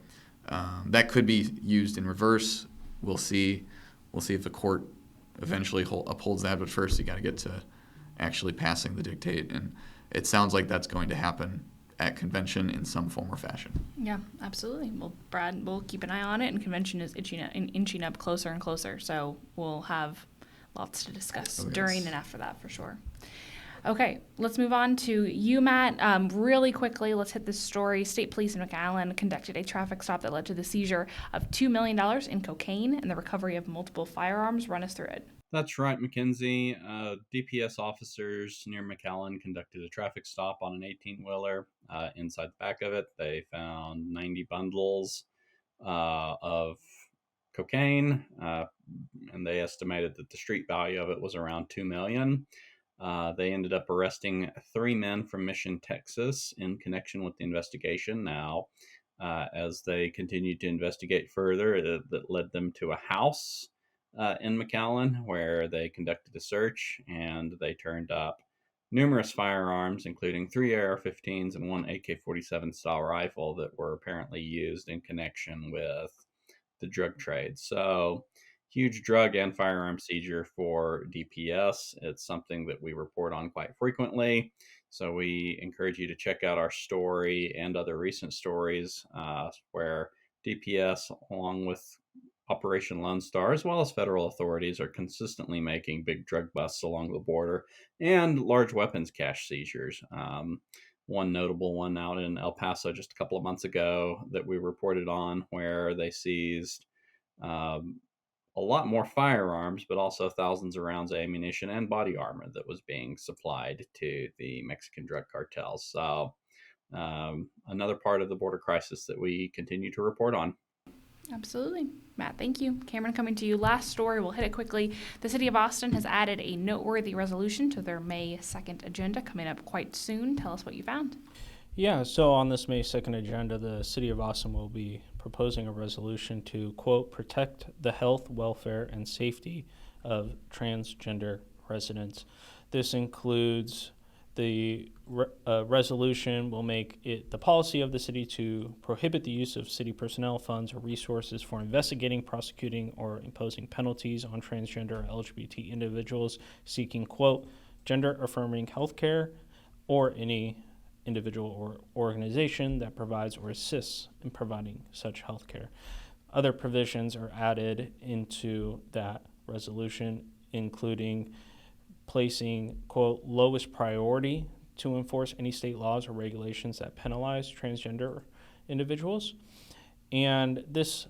that could be used in reverse. We'll see. We'll see if the court eventually upholds that, but first you got to get to actually passing the dictate, and it sounds like that's going to happen at convention in some form or fashion. Yeah, absolutely. Well, Brad, we'll keep an eye on it, and convention is inching up closer and closer, so we'll have lots to discuss during and after that for sure. Okay, let's move on to you, Matt. Really quickly, let's hit this story. State police in McAllen conducted a traffic stop that led to the seizure of $2 million in cocaine and the recovery of multiple firearms. Run us through it. That's right, Mackenzie. DPS officers near McAllen conducted a traffic stop on an 18-wheeler. Inside the back of it, they found 90 bundles of cocaine, and they estimated that the street value of it was around $2 million. They ended up arresting 3 men from Mission, Texas, in connection with the investigation. Now, as they continued to investigate further, that led them to a house in McAllen, where they conducted a search, and they turned up numerous firearms, including 3 AR-15s and 1 AK-47 style rifle that were apparently used in connection with the drug trade. So, huge drug and firearm seizure for DPS. It's something that we report on quite frequently. So we encourage you to check out our story and other recent stories where DPS, along with Operation Lone Star, as well as federal authorities, are consistently making big drug busts along the border and large weapons cache seizures. One notable one out in El Paso just a couple of months ago that we reported on, where they seized a lot more firearms, but also thousands of rounds of ammunition and body armor that was being supplied to the Mexican drug cartels. So another part of the border crisis that we continue to report on. Absolutely. Matt, thank you. Cameron, coming to you. Last story, we'll hit it quickly. The City of Austin has added a noteworthy resolution to their May 2nd agenda, coming up quite soon. Tell us what you found. Yeah, so on this May 2nd agenda, the City of Austin will be proposing a resolution to, quote, protect the health, welfare, and safety of transgender residents. This includes the resolution will make it the policy of the city to prohibit the use of city personnel, funds, or resources for investigating, prosecuting, or imposing penalties on transgender or LGBT individuals seeking, quote, gender-affirming health care, or any individual or organization that provides or assists in providing such health care. Other provisions are added into that resolution, including placing, quote, lowest priority to enforce any state laws or regulations that penalize transgender individuals. And this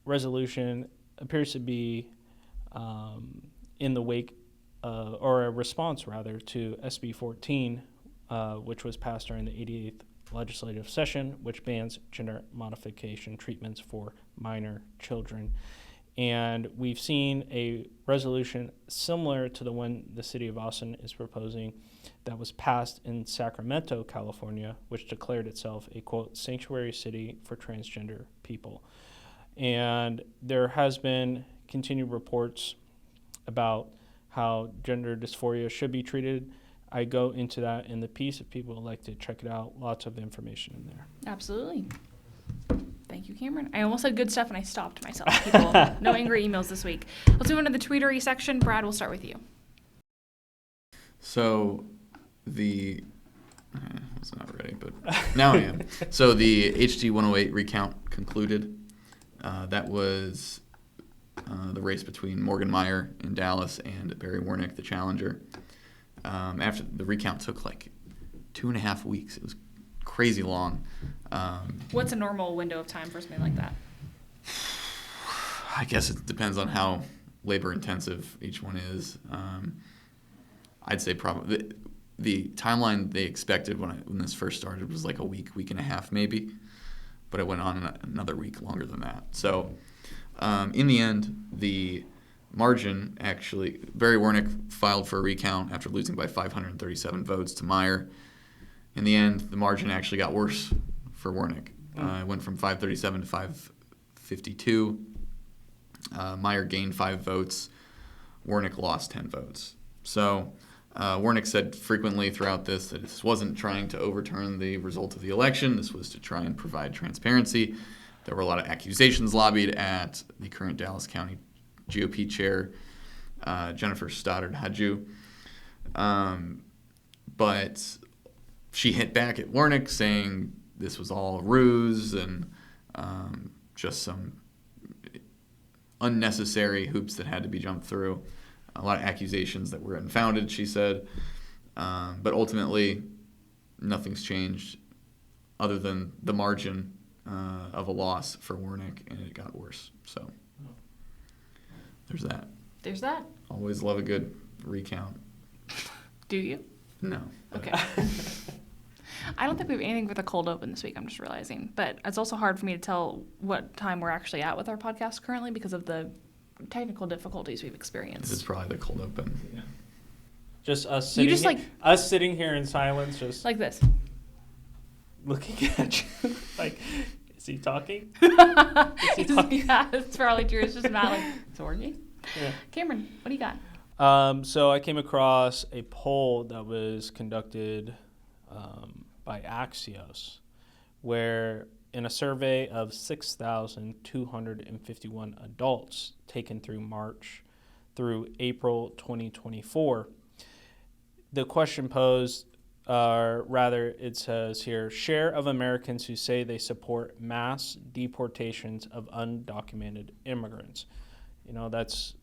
resolution appears to be in the wake or a response, rather, to SB 14, which was passed during the 88th legislative session, which bans gender modification treatments for minor children. And we've seen a resolution similar to the one the City of Austin is proposing that was passed in Sacramento, California, which declared itself a, quote, sanctuary city for transgender people. And there has been continued reports about how gender dysphoria should be treated. I go into that in the piece if people would like to check it out. Lots of information in there. Absolutely. Thank you, Cameron. I almost said good stuff and I stopped myself. People, no angry emails this week. Let's move on to the tweetery section. Brad, we'll start with you. So I was not ready, but now I am. So the HD 108 recount concluded. That was the race between Morgan Meyer in Dallas and Barry Warnick, the challenger. After the recount took like 2.5 weeks. It was crazy long. What's a normal window of time for something like that? I guess it depends on how labor intensive each one is. I'd say probably the timeline they expected when this first started was like a week and a half maybe, but it went on another week longer than that. So In the end, the margin actually, Barry Warnick filed for a recount after losing by 537 votes to Meyer. In the end, the margin actually got worse for Warnick. It went from 537 to 552. Meyer gained 5 votes. Warnick lost 10 votes. So Warnick said frequently throughout this that this wasn't trying to overturn the result of the election. This was to try and provide transparency. There were a lot of accusations lobbied at the current Dallas County GOP chair, Jennifer Stoddard Hadju. But she hit back at Warnick saying this was all a ruse and just some unnecessary hoops that had to be jumped through. A lot of accusations that were unfounded, she said. But ultimately, nothing's changed other than the margin of a loss for Warnick, and it got worse. So there's that. There's that. Always love a good recount. Do you? No. Okay. I don't think we have anything for the cold open this week, I'm just realizing. But it's also hard for me to tell what time we're actually at with our podcast currently because of the technical difficulties we've experienced. This is probably the cold open. Yeah. Just us You sitting, just, he- like- us sitting here in silence, just Like this. looking at you. Like, is he talking? Yeah, it's probably true. It's just not like, it's working. Yeah. Cameron, what do you got? So I came across a poll that was conducted by Axios, where in a survey of 6,251 adults taken through March through April 2024, the question posed, it says here, share of Americans who say they support mass deportations of undocumented immigrants. You know, that's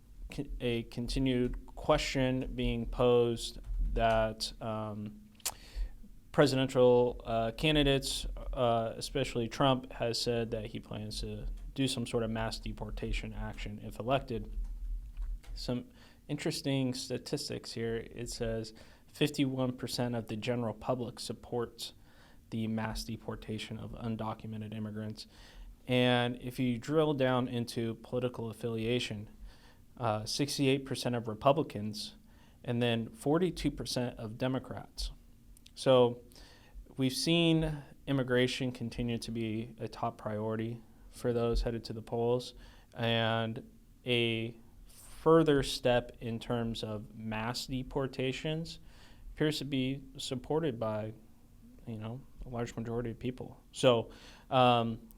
a continued question being posed that presidential candidates, especially Trump, has said that he plans to do some sort of mass deportation action if elected. Some interesting statistics here. It says 51% of the general public supports the mass deportation of undocumented immigrants. And if you drill down into political affiliation, 68% of Republicans and then 42% of Democrats. So we've seen immigration continue to be a top priority for those headed to the polls, and a further step in terms of mass deportations appears to be supported by, a large majority of people. So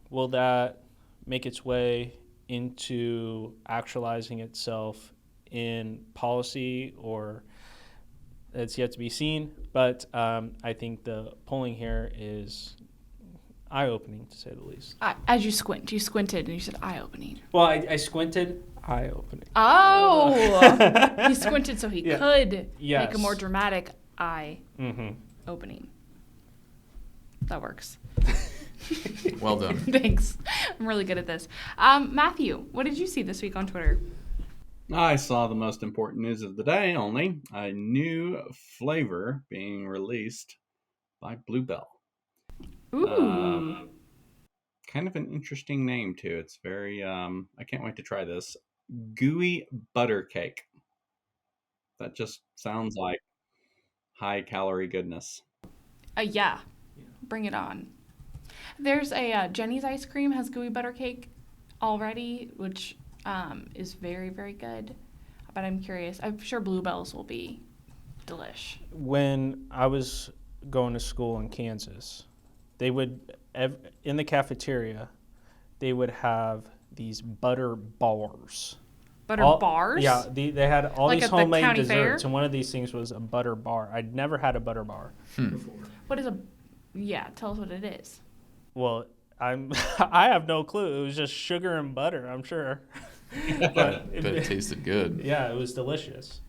will that make its way into actualizing itself in policy, or it's yet to be seen? But I think the polling here is eye-opening, to say the least. As you squinted and you said eye-opening. Well, I squinted. Eye-opening. Oh! He squinted so he could Yes. make a more dramatic eye Mm-hmm. opening. That works. Well done. Thanks. I'm really good at this. Matthew, what did you see this week on Twitter? I saw the most important news of the day only. A new flavor being released by Bluebell. Ooh. Kind of an interesting name, too. It's very, I can't wait to try this. Gooey butter cake. That just sounds like high-calorie goodness. Yeah. Bring it on. There's a Jenny's ice cream has gooey butter cake already, which is very, very good. But I'm curious. I'm sure Bluebell's will be delish. When I was going to school in Kansas, they would, in the cafeteria, they would have these butter bars. Butter bars? Yeah, they had all Like these at the homemade county desserts, fair? and one of these things was a butter bar. I'd never had a butter bar before. What is a... Yeah, tell us what it is. Well, I have no clue. It was just sugar and butter, I'm sure. But it tasted good. Yeah, it was delicious.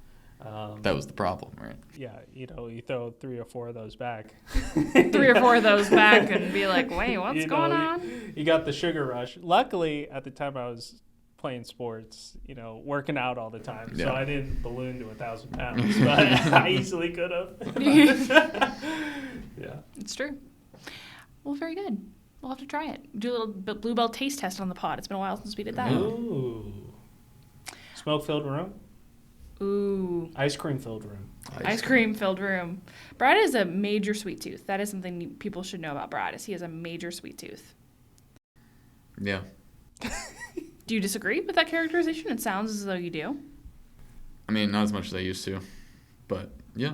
That was the problem, right? Yeah, you throw 3 or 4 of those back. 3 or 4 of those back and be like, wait, what's going on? You got the sugar rush. Luckily, at the time I was playing sports, working out all the time. Yeah. So I didn't balloon to 1,000 pounds, but I easily could have. Yeah. It's true. Well, very good. We'll have to try it. Do a little Bluebell taste test on the pod. It's been a while since we did that. Ooh. Smoke-filled room? Ooh. Ice cream-filled room. Ice cream-filled room. Brad is a major sweet tooth. That is something people should know about Brad, is he has a major sweet tooth. Yeah. Do you disagree with that characterization? It sounds as though you do. I mean, not as much as I used to, but yeah,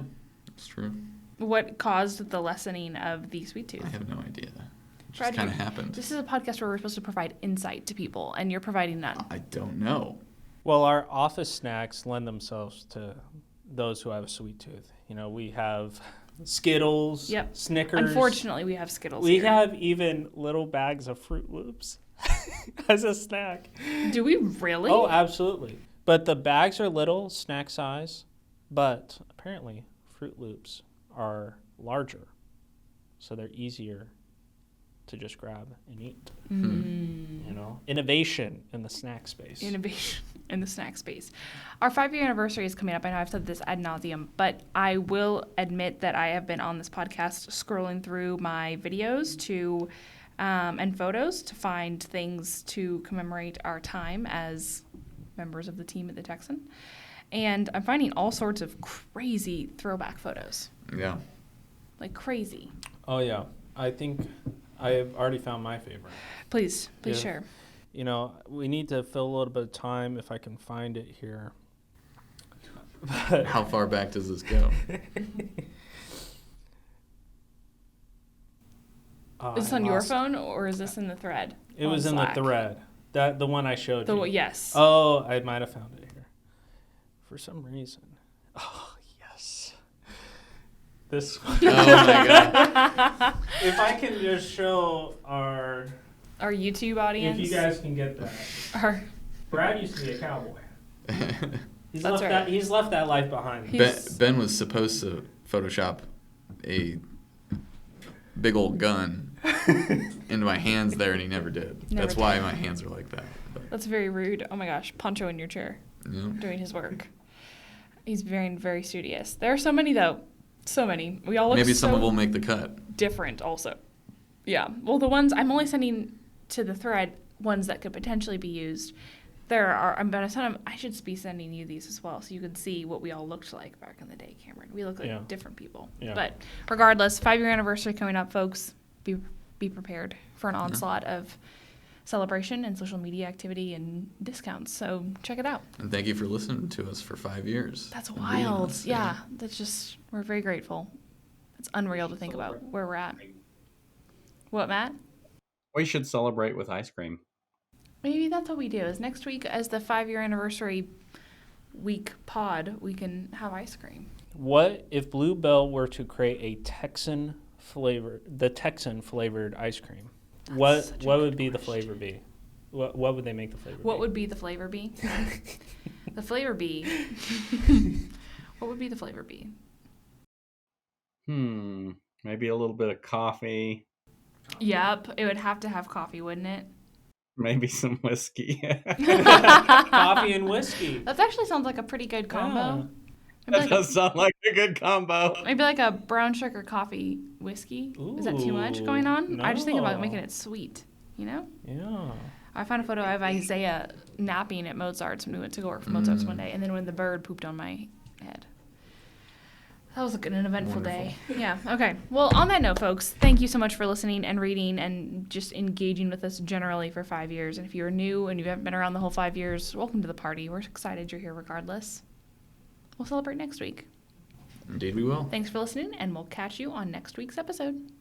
it's true. What caused the lessening of the sweet tooth? I have no idea. It just Brad, kind of happened. This is a podcast where we're supposed to provide insight to people, and you're providing none. I don't know. Well, our office snacks lend themselves to those who have a sweet tooth. You know, we have Skittles, Yep. Snickers. Unfortunately, we have Skittles We here. have even little bags of Fruit Loops as a snack. Do we really? Oh, absolutely. But the bags are little, snack size, but apparently Fruit Loops are larger, so they're easier to just grab and eat. You know, innovation in the snack space. Innovation in the snack space. Our 5-year anniversary is coming up. I know I've said this ad nauseum, but I will admit that I have been on this podcast scrolling through my videos to and photos to find things to commemorate our time as members of the team at the Texan. And I'm finding all sorts of crazy throwback photos. Yeah. Like crazy. Oh, yeah. I think I've already found my favorite. Please Yeah. share. You know, we need to fill a little bit of time if I can find it here. But How far back does this go? Is this on your phone or is this in the thread? It on was in Slack? the thread. The one I showed you. Yes. Oh, I might have found it here. For some reason. Oh, yes. This one. Oh my god. If I can just show our... Our YouTube audience. If you guys can get that. Our, Brad used to be a cowboy. He's That's left right. that. He's left that life behind. Ben was supposed to Photoshop a big old gun into my hands there, and he never did. Never That's why did. my hands are like that. But, That's very rude. Oh my gosh, Poncho in your chair yeah. doing his work. He's very, very studious. There are so many though. So many. We all look Maybe so some of them will make the cut. different also. Yeah. Well, the ones I'm only sending to the thread, ones that could potentially be used. There are, I'm going to send them, I should be sending you these as well so you can see what we all looked like back in the day, Cameron. We look like Yeah. different people. Yeah. But regardless, 5-year anniversary coming up, folks. Be prepared for an onslaught of celebration and social media activity and discounts. So check it out. And thank you for listening to us for 5 years. That's and being wild. us, Yeah. That's just, we're very grateful. It's unreal to think about where we're at. What, Matt? We should celebrate with ice cream. Maybe that's what we do. Is next week, as the 5-year anniversary week pod, we can have ice cream. What if Bluebell were to create the Texan flavored ice cream? That's What would be the flavor be? What would they make the flavor? What be? would be the flavor be? The flavor be. What would be the flavor be? Maybe a little bit of coffee. Yep, it would have to have coffee, wouldn't it? Maybe some whiskey. Coffee and whiskey. That actually sounds like a pretty good combo. That does sound like a good combo. Maybe like a brown sugar coffee whiskey. Is that too much going on? I just think about No. making it sweet, you know? Yeah. I found a photo of Isaiah napping at Mozart's when we went to go work for Mozart's one day, and then when the bird pooped on my head. That was an eventful day. Yeah, okay. Well, on that note, folks, thank you so much for listening and reading and just engaging with us generally for 5 years. And if you're new and you haven't been around the whole 5 years, welcome to the party. We're excited you're here regardless. We'll celebrate next week. Indeed we will. Thanks for listening, and we'll catch you on next week's episode.